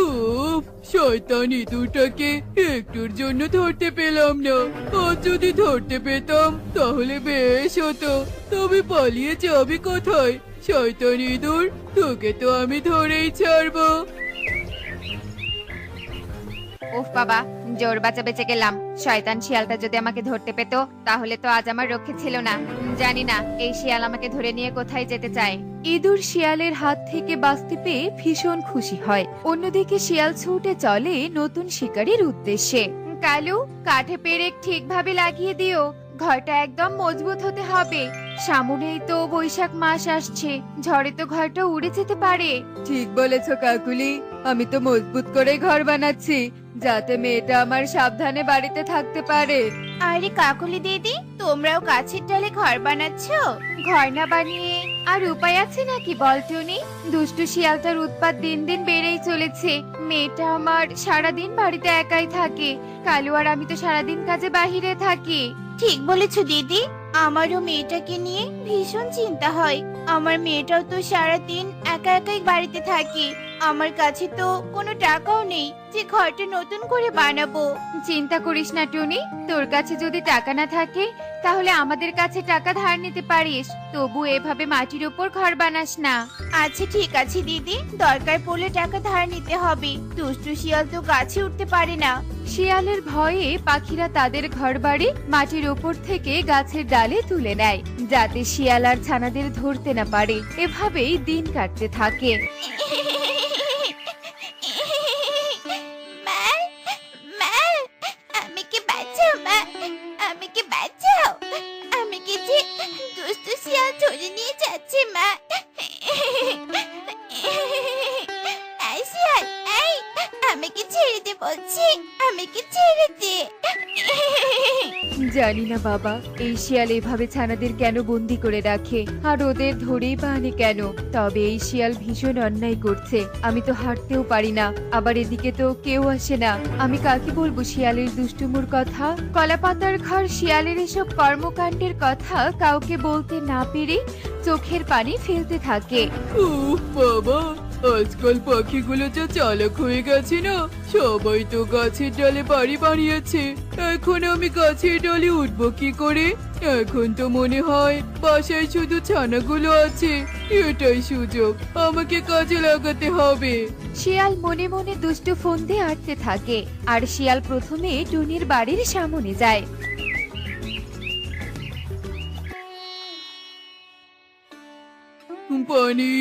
উফ, শয়তান ইঁদুরটাকে একটুর জন্য ধরতে পেলাম না। আর যদি ধরতে পেতাম তাহলে বেশ হতো। তবে পালিয়ে যাবি কোথায় শয়তান ইঁদুর? তোকে তো আমি ধরেই ছাড়বো। উফ বাবা, জোর বাঁচা বেঁচে গেলাম। শয়তান শিয়ালটা যদি আমাকে ধরতে পেতো তাহলে তো আজ আমার রক্ষে ছিল না। জানি না এই শিয়াল আমাকে ধরে নিয়ে কোথায় যেতে চায়। ইঁদুর শিয়ালের হাত থেকে বাঁচতে পেয়ে ভীষণ খুশি হয়। অন্যদিকে শিয়াল ছুটে চলে নতুন শিকারীর উদ্দেশ্যে। কালু, কাঠে পেরেক ঠিকভাবে লাগিয়ে দিও। ঘরটা একদম মজবুত হতে হবে। সামনেই তো বৈশাখ মাস আসছে, ঝড়ে তো ঘরটা উড়ে যেতে পারে। ঠিক বলেছো কাকুলি, আমি তো মজবুত করে ঘর বানাচ্ছি যাতে মেয়েটা আমার সাবধানে বাড়িতে থাকতে পারে। আরে কাকুলি দিদি, তোমরাও গাছের ডালে ঘর বানাচ্ছো? ঘর না বানিয়ে আর উপায় আছে নাকি বল টুনি? দুষ্টু শিয়ালটার উৎপাত দিন দিন বেড়েই চলেছে। মেয়েটা আমার সারাদিন বাড়িতে একাই থাকে। কালু আর আমি তো সারাদিন কাজে বাহিরে থাকি। ঠিক বলেছো দিদি, আমারও মেয়েটাকে নিয়ে ভীষণ চিন্তা হয়। আমার মেয়েটাও তো সারাদিন একা একাই বাড়িতে থাকে। আমার কাছে তো কোনো টাকাও নেই যে ঘরটা নতুন করে বানাবো। চিন্তা করিস না টুনি, তোর কাছে যদি টাকা না থাকে তাহলে আমাদের কাছে টাকা ধার নিতে পারিস। তবু এভাবে মাটির উপর ঘর বানাস না। আচ্ছা ঠিক আছে দিদি, দরকার পড়লে টাকা ধার নিতে হবে। দুষ্টু শিয়াল তো গাছে উঠতে পারে না। শিয়ালের ভয়ে পাখিরা তাদের ঘরবাড়ি মাটির উপর থেকে গাছের ডালে তুলে নেয়, যাতে শিয়াল আর ছানাদের ধরতে না পারে। এভাবেই দিন কাটতে থাকে। মা, মা, আমাকে বাঁচাও মা, আমাকে বাঁচাও। আমাকে যে দুষ্টু শিয়াল ধরে নিয়ে যাচ্ছে মা। এই শিয়াল, এই, আমাকে ছেড়ে দে বলছি, আমাকে ছেড়ে দে। জানি না বাবা, এই শিয়াল এভাবে ছানাদের কেন বন্দি করে রাখে আর ওদের ধরেই বা আনে কেন। তবে এই শিয়াল ভীষণ অন্যায় করছে। আমি তো হাঁটতেও পারি না, আবার এদিকে তো কেউ আসে না। আমি কাকে বলবো শিয়ালের দুষ্টুমুর কথা? কলাপাতার ঘর শিয়ালের এসব কর্মকাণ্ডের কথা কাউকে বলতে না পেরে চোখের পানি ফেলতে থাকে। উফ বাবা, আজকাল পাখিগুলো যা চালাক হয়ে গেছে না। সবাই তো গাছের ডালে বাড়ি বানিয়েছে, এখন আমি গাছের ডালে উঠবো কি করে? এখন তো মনে হয় বাসায় শুধু ছানাগুলো আছে। এটাই সুযোগ, আমাকে কাজে লাগাতে হবে। শিয়াল মনে মনে দুষ্টু ফোন দিয়ে আটতে থাকে। আর শিয়াল প্রথমে টুনির বাড়ির সামনে যায়। পানি